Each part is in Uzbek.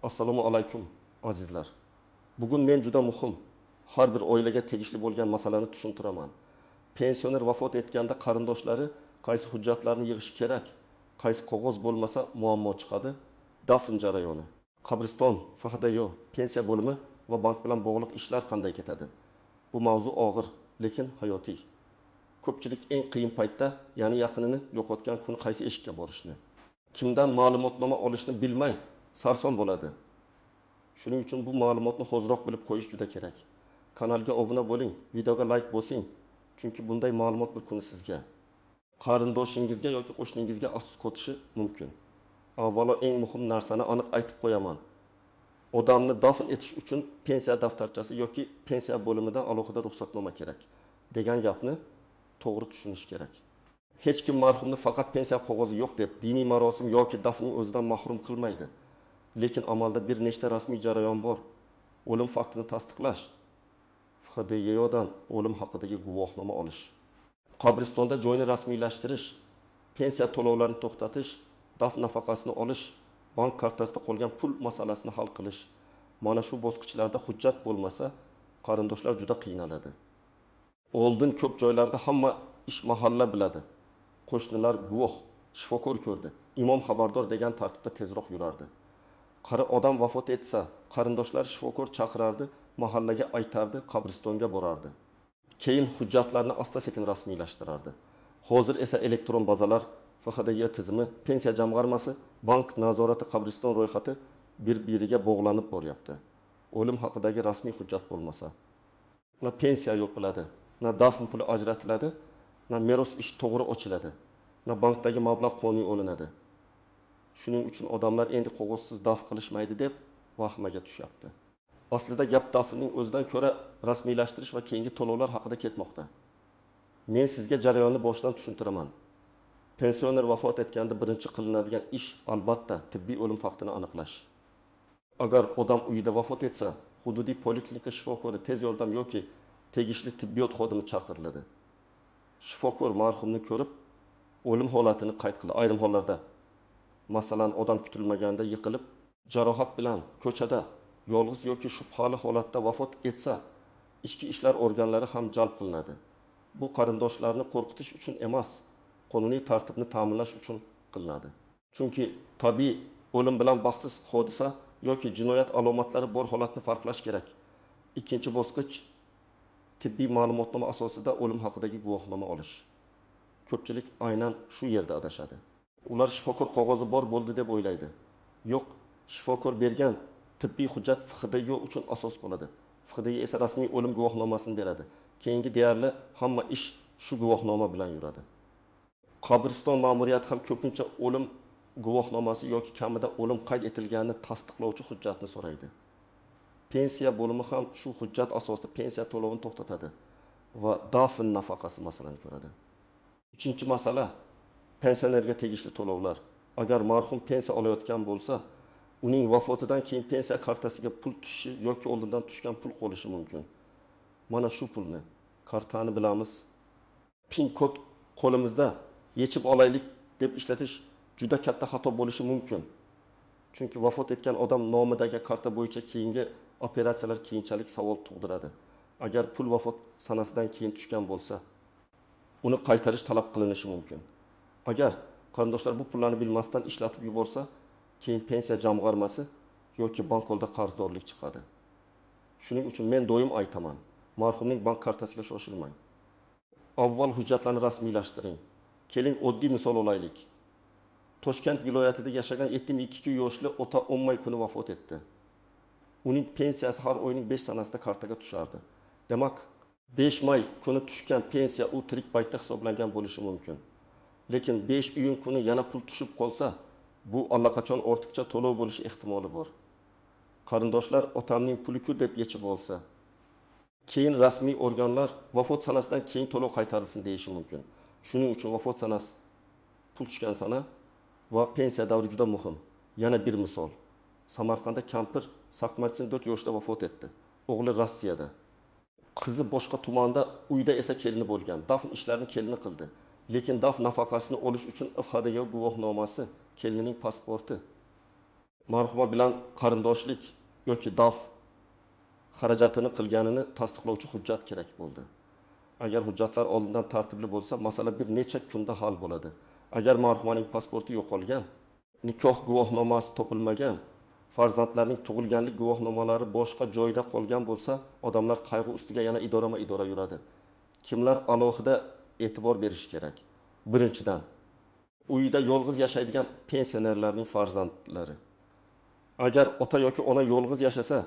Assalomu alaykum azizlar. Bugun men juda muhim, har bir oilaga tegishli bo'lgan masalani tushuntiraman. Pensioner vafot etganda qarindoshlari qaysi hujjatlarni yig'ishi kerak, qaysi qog'oz bo'lmasa muammo chiqadi. Dafn jarayoni, qabriston, FHDYO, pensiya bo'limi va bank bilan bog'liq ishlar qanday ketadi? Bu mavzu og'ir, lekin hayotiy. Ko'pchilik eng qiyin paytda, ya'ni yaqinini yo'qotgan kuni qaysi eshikka borishni, kimdan ma'lumotnoma olishni bilmay sarson bo'ladi. Shuning uchun bu ma'lumotni ho'zroq bilib qo'yish juda kerak. Kanalga obuna bo'ling, videoga like bosing. Chunki bunday ma'lumot bir kuni sizga, qarindoshingizga yoki qo'shningizga afsus ko'tishi mumkin. Avvalo eng muhim narsani aniq aytib qo'yaman. Odamni dafn etish uchun pensiya daftarchasi yoki pensiya bo'limidan alohida ruxsatnoma kerak degan gapni to'g'ri tushunish kerak. Hech kim marhumni faqat pensiya qog'ozi yo'q deb diniy marosim yoki dafnning o'zidan mahrum qilmaydi. Lekin amalda bir nechta rasmiy jarayon bor. O'lim faktini tasdiqlash, FHDYOdan o'lim haqidagi guvohnoma olish, qabristonda joyni rasmiylashtirish, pensiya to'lovlarini to'xtatish, dafn nafaqasini olish, bank kartasida qolgan pul masalasini hal qilish. Mana shu bosqichlarda hujjat bo'lmasa, qarindoshlar juda qiynaladi. Oldin ko'p joylarda hamma ish mahalla biladi. Qo'shnilar guvoh, shifokor ko'rdi, imom xabardor degan tartibda tezroq yurardi. Qari odam vafot etsa, qarindoshlar shifokor chaqirardi, mahallaga aytardi, qabristonga borardi. Keyin hujjatlarni asta-sekin rasmiylashtirardi. Hozir esa elektron bazalar, FHDY tizimi, pensiya jamg'armasi, bank nazorati, qabriston ro'yxati bir-biriga bog'lanib boryapti. O'lim haqidagi rasmiy hujjat bo'lmasa, na pensiya yo'qiladi, na dafn puli ajratiladi, na meros ish to'g'ri ochiladi, na bankdagi mablag' qonuniy olinadi. Shuning uchun odamlar endi qog'ozsiz dafn qilishmaydi deb vahmaga tushyapti. Aslida gap dafnning o'zidan ko'ra rasmiylashtirish va keyingi to'lovlar haqida ketmoqda. Men sizga jarayonni boshdan tushuntiraman. Pensioner vafot etganda birinchi qilinadigan ish albatta tibbiy o'lim faktini aniqlash. Agar odam uyida vafot etsa, hududiy poliklinika shifokori, tez yordam yoki tegishli tibbiyot xodimi chaqiriladi. Shifokor marhumni ko'rib, o'lim holatini qayd qiladi. Ayrim hollarda, masalan, odam kutilmaganda yiqilib, jarohat bilan ko'chada yolg'iz yoki shubhali holatda vafot etsa, ichki ishlar organlari ham jalb qilinadi. Bu qarindoshlarni qo'rqitish uchun emas, qonuniy tartibni ta'minlash uchun qilinadi. Chunki tabiiy o'lim bilan baxtsiz hodisa yoki jinoyat alomatlari bor holatni farqlash kerak. Ikkinchi bosqich tibbiy ma'lumotnoma asosida o'lim haqidagi guvohnoma olish. Ko'pchilik aynan shu yerda adashadi. Ular shifokor qog'ozi bor bo'ldi deb o'ylaydi. Yo'q, shifokor bergan tibbiy hujjat FHDYO uchun asos bo'ladi. FHDYO esa rasmiy o'lim guvohnomasini beradi. Keyingi deyarli hamma ish shu guvohnoma bilan yuradi. Qabriston ma'muriyati ham ko'pincha o'lim guvohnomasi yoki kamida o'lim qayd etilganini tasdiqlovchi hujjatni so'raydi. Pensiya bo'limi ham shu hujjat asosida pensiya to'lovini to'xtatadi va dafn nafaqasi masalani ko'radi. Uchinchi masala pensionerga tegishli to'lovlar. Agar marhum pensiya olayotgan bo'lsa, uning vafotidan keyin pensiya kartasiga pul tushishi yoki oldindan tushgan pul qolishi mumkin. Mana shu pulni, kartani bilamiz, pin kod qo'limizda yechib olaylik deb ishlatish juda katta xato bo'lishi mumkin. Chunki vafot etgan odam nomidagi karta bo'yicha keyingi operatsiyalar keyinchalik savol tug'diradi. Agar pul vafot sanasidan keyin tushgan bo'lsa, uni qaytarish talab qilinishi mumkin. Agar qarindoshlar bu pullarni bilmasdan ishlatib yuborsa, keyin pensiya jamg'armasi yoki bank oldida qarzdorlik chiqadi. Shuning uchun men doim aytaman, marhumning bank kartasiga shoshilmang. Avval hujjatlarni rasmiylashtiring. Keling oddiy misol olaylik. Toshkent viloyatida yashagan 72 yoshli ota 10 may kuni vafot etdi. Uning pensiyasi har oyning 5 sanasida kartaga tushardi. Demak, 5 may kuni tushgan pensiya u tirik paytda hisoblangan bo'lishi mumkin. Lekin 5 iyun kuni yana pul tushib qolsa, bu allaqachon ortiqcha to'lov bo'lishi ehtimoli bor. Qarindoshlar otamning puli-ku deb yechib olsa, keyin rasmiy organlar vafot sanasidan keyin to'lov qaytarilsin deyishi mumkin. Shuning uchun vafot sanasi, pul tushgan sana va pensiya davri juda muhim. Yana bir misol. Samarqandda kampir Saqmarsin 4 yoshda vafot etdi. O'g'li Rossiyada. Qizi boshqa tumanda, uyda esa kelini bo'lgan. Dafn ishlarini kelini qildi. Lekin dafn nafaqasini olish uchun FHDYO guvohnomasi, kelinining pasporti marhuma bilan qarindoshlik yoki daf xarajatini qilganini tasdiqlovchi hujjat kerak bo'ldi. Agar hujjatlar oldindan tartibli bo'lsa, masala bir necha kunda hal bo'ladi. Agar marhumaning pasporti yo'qolgan, nikoh guvohnomasi topilmagan, farzandlarning tug'ilganlik guvohnomalari boshqa joyda qolgan bo'lsa, odamlar qayg'u ustiga yana idora yuradi. Kimlar alohida e'tibor berish kerak? Birinchidan, uyda yolg'iz yashaydigan pensionerlarning farzandlari. Agar ota yoki ona yolg'iz yashasa,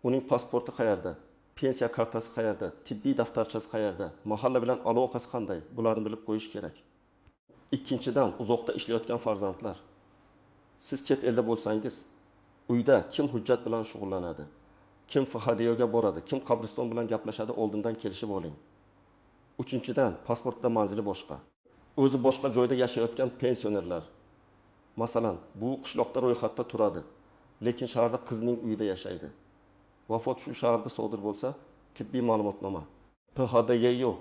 uning pasporti qayerda? Pensiya kartasi qayerda? Tibbiy daftarchasi qayerda? Mahalla bilan aloqasi qanday? Bularni bilib qo'yish kerak. Ikkinchidan, uzoqda ishlayotgan farzandlar. Siz chet elda bo'lsangiz, uyda kim hujjat bilan shug'ullanadi? Kim FHDYoga boradi? Kim qabriston bilan gaplashadi? Oldindan kelishib oling. Uchinchidan, pasportda manzili boshqa. O'zi boshqa joyda yashayotgan pensionerlar. Masalan, bu qishloqda ro'yxatda turadi, lekin shaharda qizning uyida yashaydi. Vafot shu shaharda sodir bo'lsa, tibbiy ma'lumotnoma, PHDYo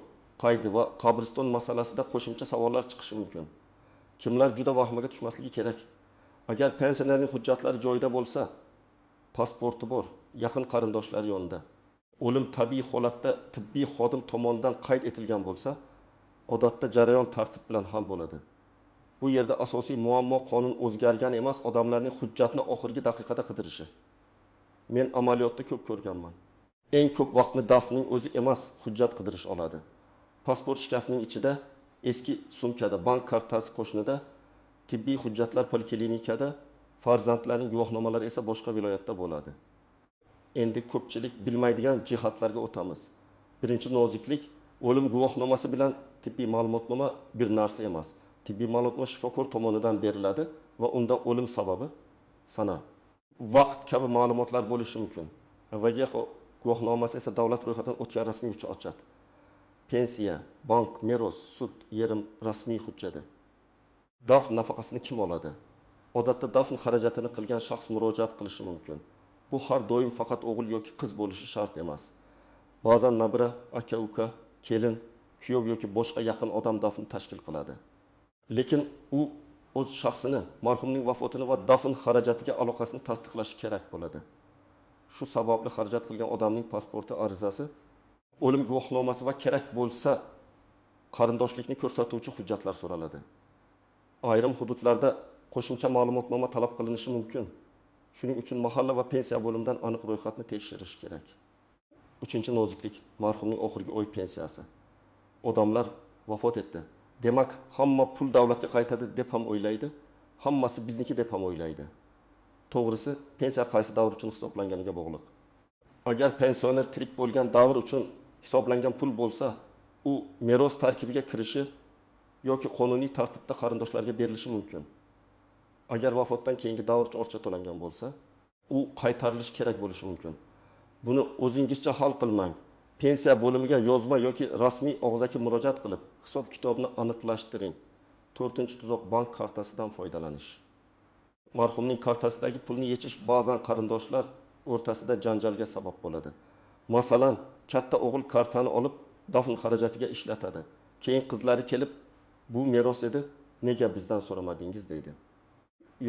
qaydi va qabriston masalasida qo'shimcha savollar chiqishi mumkin. Kimlar juda vahmaga tushmasligi kerak. Agar pensionerning hujjatlari joyida bo'lsa, pasporti bor, yaqin qarindoshlari yonida, o'lim tabiiy holatda tibbiy xodim tomonidan qayd etilgan bo'lsa, odatda jarayon tartib bilan hal bo'ladi. Bu yerda asosiy muammo qonun o'zgargan emas, odamlarning hujjatni oxirgi daqiqada qidirishi. Men amaliyotda ko'p ko'rganman. Eng ko'p vaqtni dafning o'zi emas, hujjat qidirish oladi. Pasport shkafining ichida, eski sumkada, bank kartasi qo'shnida, tibbiy hujjatlar poliklinikada, farzandlarning guvohnomalari esa boshqa viloyatda bo'ladi. Endi ko'pchilik bilmaydigan jihatlarga o'tamiz. Birinchi noziklik, o'lim guvohnomasi bilan tibbiy ma'lumotnoma bir narsa emas. Tibbiy ma'lumotnoma shifokor tomonidan beriladi va unda o'lim sababi, sana, vaqt kabi ma'lumotlar bo'lishi mumkin. VGX guvohnomasi esa davlat ro'yxatidan o'tgan rasmiy hujjat. Pensiya, bank, meros, sud, yerim rasmiy hujjati. Dafn nafaqasini kim oladi? Odatda dafn xarajatini qilgan shaxs murojaat qilishi mumkin. Bu har doim faqat o'g'il yoki qiz bo'lishi shart emas. Ba'zan nabira, aka, uka, kelin, kuyov yoki boshqa yaqin odam dafn tashkil qiladi. Lekin u o'z shaxsini, marhumning vafotini va dafn xarajatiga aloqasini tasdiqlashi kerak bo'ladi. Shu sababli xarajat qilgan odamning pasporti, arizasi, o'lim guvohnomasi va kerak bo'lsa qarindoshlikni ko'rsatuvchi hujjatlar so'raladi. Ayrim hududlarda qo'shimcha ma'lumotnoma talab qilinishi mumkin. Shuning uchun mahalla va pensiya bo'limidan aniq ro'yxatni tekshirish kerak. Uchinchi noziklik, marhumning oxirgi oy pensiyasi. Odamlar vafot etdi. Demak, hamma pul davlatga qaytadi deb ham o'ylaydi, hammasi bizniki deb ham o'ylaydi. To'g'risi, pensiya qaysi davr uchun hisoblanganiga bog'liq. Agar pensioner tirik bo'lgan davr uchun hisoblangan pul bo'lsa, u meros tarkibiga kirishi yoki qonuniy tartibda qarindoshlarga berilishi mumkin. Agar vafotdan keyingi davr orcha to'langan bo'lsa, u qaytarilishi kerak bo'lishi mumkin. Buni o'zingizcha hal qilmang. Pensiya bo'limiga yozma yoki rasmiy og'zaki murojaat qilib, hisob kitobni aniqlashtiring. 4-tuzoq bank kartasidan foydalanish. Marhumning kartasidagi pulni yechish ba'zan qarindoshlar o'rtasida janjalga sabab bo'ladi. Masalan, katta o'g'il kartani olib dafn xarajatiga ishlatadi. Keyin qizlari kelib, bu meros edi, nega bizdan so'ramadingiz deydi.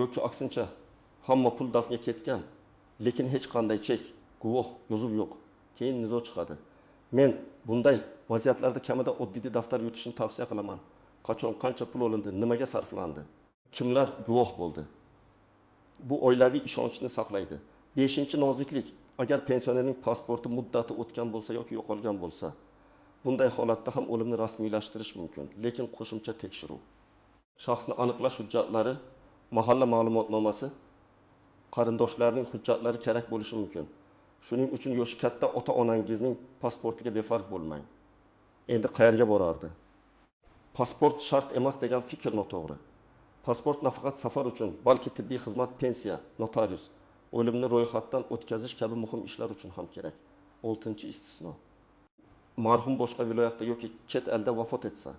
Yoki aksincha, hamma pul dafnga ketgan, lekin hech qanday chek, guvoh, yozuv yo'q. Keyin nizo chiqadi. Men bunday vaziyatlarda kamida oddiy daftar yutishni tavsiya qilaman. Qachon, qancha pul olindi, nimaga sarflandi, kimlar guvoh bo'ldi. Bu oilaviy ishonchni saqlaydi. 5-noziklik, agar pensionerning pasporti muddati o'tgan bo'lsa yoki yo'qolgan bo'lsa, bunday holatda ham o'limni rasmiylashtirish mumkin, lekin qo'shimcha tekshiruv. Shaxsni aniqlash hujjatlari, mahalla ma'lumotnomasi, qarindoshlarning hujjatlari kerak bo'lishi mumkin. Shuning uchun yoshi katta ota-onangizning pasportiga befarq bo'lmang. Endi qayerga borardi? Pasport shart emas degan fikr noto'g'ri. Pasport nafaqat safar uchun, balki tibbiy xizmat, pensiya, notarius, o'limni ro'yxatdan o'tkazish kabi muhim ishlar uchun ham kerak. 6-istisno. Marhum boshqa viloyatda yoki chet elda vafot etsa,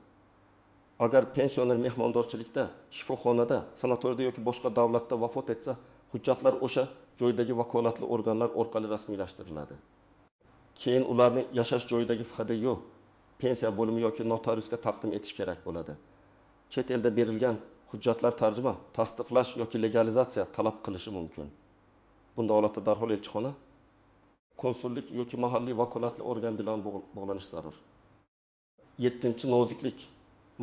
agar pensioner mehmondorchilikda, shifoxonada, sanatoriyada yoki boshqa davlatda vafot etsa, hujjatlar o'sha joydagi vakolatli organlar orqali rasmiylashtiriladi. Keyin ularni yashash joyidagi FHDYo, pensiya bo'limi yoki notariusga taqdim etish kerak bo'ladi. Chet elda berilgan hujjatlar tarjima, tasdiqlash yoki legalizatsiya talab qilishi mumkin. Bunda holatda darhol elchixona, konsullik yoki mahalliy vakolatli organ bilan bog'lanish zarur. 7. Noziklik,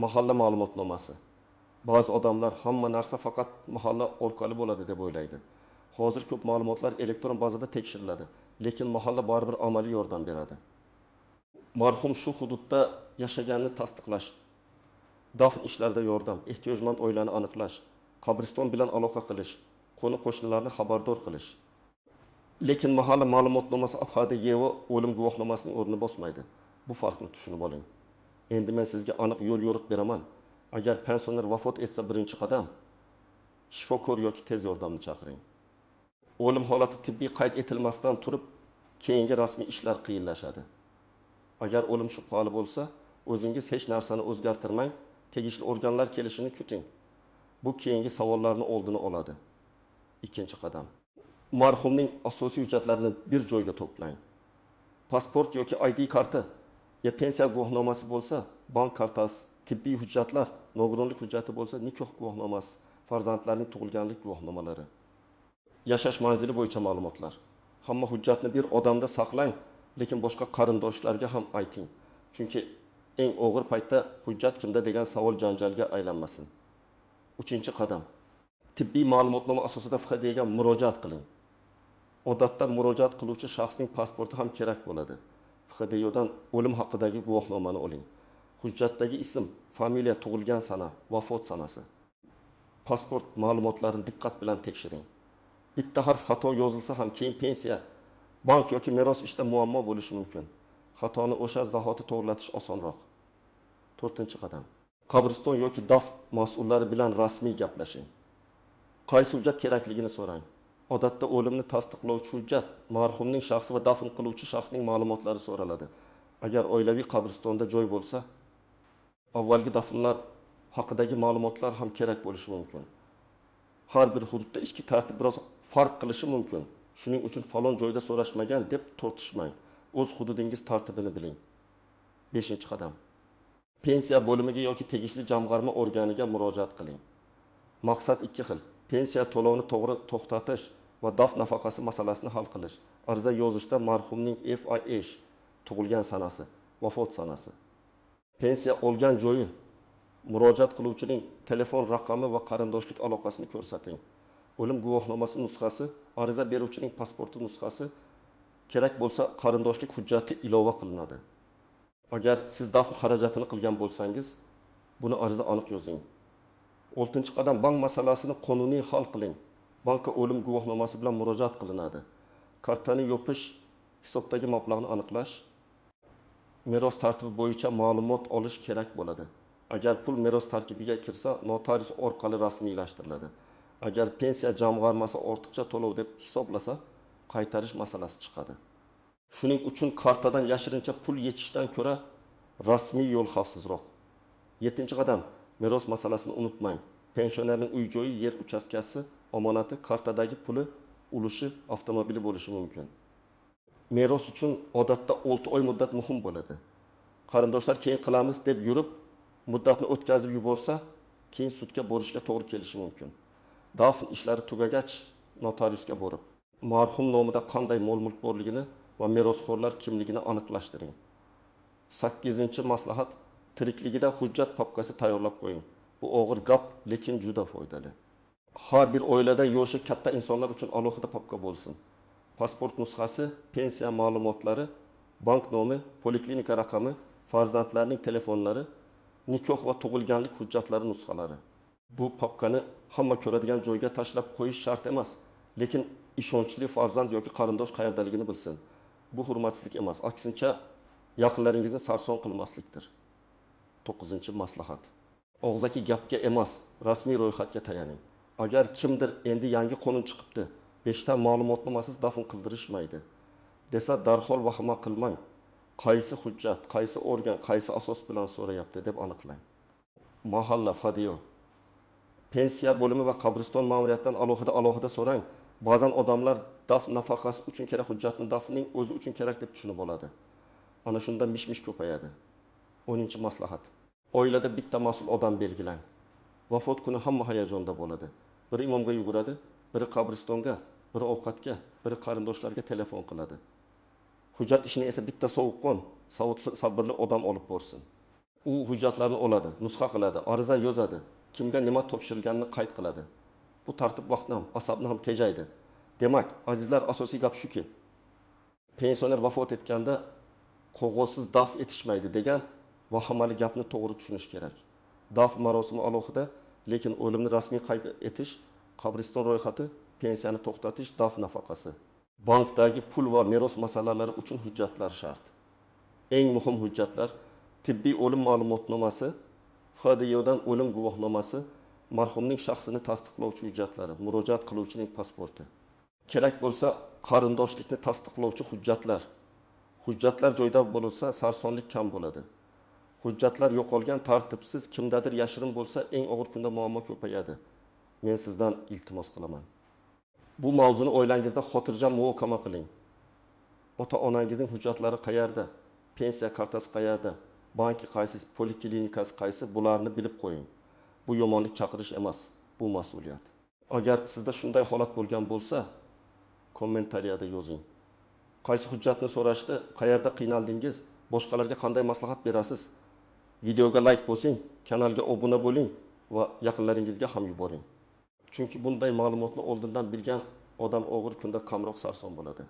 mahalla ma'lumotnomasi. Ba'zi odamlar hamma narsa faqat mahalla orqali bo'ladi deb o'ylaydi. Hozir ko'p ma'lumotlar elektron bazada tekshiriladi, lekin mahalla baribir amaliy yordam beradi. Marhum shu hududda yashaganini tasdiqlash, dafn ishlarida yordam, ehtiyojmand oilani aniqlash, qabriston bilan aloqa qilish, qo'ni-qo'shnilarni xabardor qilish. Lekin mahalla ma'lumotnomasi AFHDG va o'lim guvohnomasining o'rnini bosmaydi. Bu farqni tushunib oling. Endi men sizga aniq yo'l yo'riq beraman. Agar pensioner vafot etsa, birinchi qadam shifokor yoki tez yordamni chaqiring. O'lim holati tibbiy qayd etilmasdan turib, keyingi rasmiy ishlar qiyinlashadi. Agar o'lim shubhali bo'lsa, o'zingiz hech narsani o'zgartirmang, tegishli organlar kelishini kuting. Bu keyingi savollarni oldini oladi. Ikkinchi qadam. Marhumning asosiy hujjatlarini bir joyga to'plang. Pasport yoki ID karti, ya pensiya guvohnomasi bo'lsa, bank kartasi, tibbiy hujjatlar, nogironlik hujjati bo'lsa, nikoh guvohnomasi, farzandlarning tug'ilganlik guvohnomalari. Yashash manzili bo'yicha ma'lumotlar. Hamma hujjatni bir odamda saqlang, lekin boshqa qarindoshlarga ham ayting. Chunki eng og'ir paytda hujjat kimda degan savol janjalga aylanmasin. 3-qadam. Tibbiy ma'lumotnoma asosida FHDga murojaat qiling. Odatda murojaat qiluvchi shaxsning pasporti ham kerak bo'ladi. FHDdan o'lim haqidagi guvohnomani oling. Hujjatdagi ism, familiya, tug'ilgan sana, vafot sanasi. Pasport ma'lumotlarini diqqat bilan tekshiring. Bitta harf xato yozilsa ham keyin pensiya, bank yoki meros ishda muammo bo'lishi mumkin. Xatoni o'sha zahoti to'g'rilatish osonroq. 4-qadam. Qabriston yoki daf mas'ullari bilan rasmiy gaplashing. Qaysi hujjat kerakligini so'rang. Odatda o'limni tasdiqlovchi hujjat, marhumning shaxsi va dafn qiluvchi shaxsning ma'lumotlari so'raladi. Agar oilaviy qabristonda joy bo'lsa, avvalgi dafnlar haqidagi ma'lumotlar ham kerak bo'lishi mumkin. Har bir hududda ichki tartib biroz farq qilishi mumkin. Shuning uchun falon joyda so'rashmagan deb tortishmang. O'z hududingiz tartibini biling. 5-qadam. Pensiya bo'limiga yoki tegishli jamg'arma organiga murojaat qiling. Maqsad 2 xil. Pensiya to'lovini to'g'ri to'xtatish va daf nafaqasi masalasini hal qilish. Ariza yozishda marhumning FIH, tug'ilgan sanasi, vafot sanasi, pensiya olgan joyi, murojaat qiluvchining telefon raqami va qarindoshlik aloqasini ko'rsating. O'lim guvohnomasi nusxasi, ariza beruvchining pasporti nusxasi, kerak bo'lsa qarindoshlik hujjati ilova qilinadi. Agar siz dafn xarajatini qilgan bo'lsangiz, buni ariza aniq yozing. 6-qadam, bank masalasini qonuniy hal qiling. Bankka o'lim guvohnomasi bilan murojaat qilinadi. Kartani yopish, hisobdagi mablag'ni aniqlash, meros tartibi bo'yicha ma'lumot olish kerak bo'ladi. Agar pul meros tarkibiga kirsa, notarius orqali rasmiylashtiriladi. Agar pensiya jamg'armasi ortiqcha to'lov deb hisoblasa, qaytarish masalasi chiqadi. Shuning uchun kartadan yashirincha pul yechishdan ko'ra rasmiy yo'l xavfsizroq. 7-qadam, meros masalasini unutmang. Pensionerning uy-joyi, yer uchastkasi, omonati, kartadagi puli, ulushi, avtomobili bo'lishi mumkin. Meros uchun odatda 6 oy muddat muhim bo'ladi. Qarindoshlar keyin qilamiz deb yurib, muddatni o'tkazib yuborsa, keyin sudga borishga to'g'ri kelishi mumkin. Dafn ishlari tugagach, notariusga borib, marhum nomida qanday mol-mulk borligini va merosxo'rlar kimligini aniqlashtiring. 8-maslahat, tirikligida hujjat papkasi tayyorlab qo'ying. Bu og'ir gap, lekin juda foydali. Har bir oilada yoshi katta insonlar uchun alohida papka bo'lsin. Pasport nusxasi, pensiya ma'lumotlari, bank nomi, poliklinika raqami, farzandlarning telefonlari, nikoh va tug'ilganlik hujjatlari nusxalari. Bu papkani hamma ko'radigan joyga tashlab qo'yish shart emas, lekin ishonchli farzand yoki qarindosh qayerdaligini bilsin. Bu hurmatsizlik emas, aksincha yaqinlaringizni sarson qilmaslikdir. 9-maslahat. Og'zaki gapga emas, rasmiy ro'yxatga tayaning. Agar kimdir endi yangi qonun chiqibdi, 5 ta ma'lumotnomasiz dafn qildirishmaydi desa, darhol vahima qilmang. Qaysi hujjat, qaysi organ, qaysi asos bilan so'rayapti deb aniqlang. Mahalla FHDyo. Pensiya bo'limi va qabriston ma'muriyatidan alohida so'rang. Ba'zan odamlar dafn nafaqasi uchun kerak hujjatni dafnning o'zi uchun kerak deb tushunib oladi. Ana shunda mish-mish ko'payadi. 10-maslahat. Oilada bitta mas'ul odam belgilang. Vafot kuni hamma hayajonda bo'ladi. Biri imomga yuguradi, biri qabristonga, biri ovqatga, biri qarindoshlarga telefon qiladi. Hujjat ishini esa bitta sovuqqon, sabrli odam olib borsin. U hujjatlarni oladi, nusxa qiladi, ariza yozadi, kimga nima topshirilganini qayd qiladi. Bu tartib vaqtni ham, asabni ham tejaydi. Demak, azizlar, asosiy gap shuki, pensioner vafot etganda qog'ozsiz daf etishmaydi degan vahimali gapni to'g'ri tushunish kerak. Daf marosimi alohida, lekin o'limni rasmiy qayd etish, qabriston ro'yxati, pensiyani to'xtatish, daf nafaqasi. Bankdagi pul va meros masalalari uchun hujjatlar shart. Eng muhim hujjatlar tibbiy o'lim ma'lumotnomasi, FDYdan o'lim guvohnomasi, marhumning shaxsini tasdiqlovchi hujjatlari, murojaat qiluvchining pasporti. Kerak bo'lsa, qarindoshlikni tasdiqlovchi hujjatlar. Hujjatlar joyda bo'lsa, sarsonlik kam bo'ladi. Hujjatlar yo'qolgan, tartibsiz, kimdadir yashirin bo'lsa, eng og'ir kunda muammo ko'payadi. Men sizdan iltimos qilaman. Bu mavzuni oilangizda xotirjam muhokama qiling. Ota-onangizning hujjatlari qayerda? Pensiya kartasi qayerda? Banki qaysi, poliklinikasi qaysi? Bularni bilib qo'ying. Bu yomonlik chaqirish emas, bu mas'uliyat. Agar sizda shunday holat bo'lgan bo'lsa, kommentariyada yozing. Qaysi hujjatni so'rashdi, qayerda qiynaldingiz, boshqalarga qanday maslahat berasiz? Videoga like bosing, kanalga obuna bo'ling va yaqinlaringizga ham yuboring. Chunki bunday ma'lumotni oldindan bilgan odam og'ir kunda kamroq sarson bo'ladi.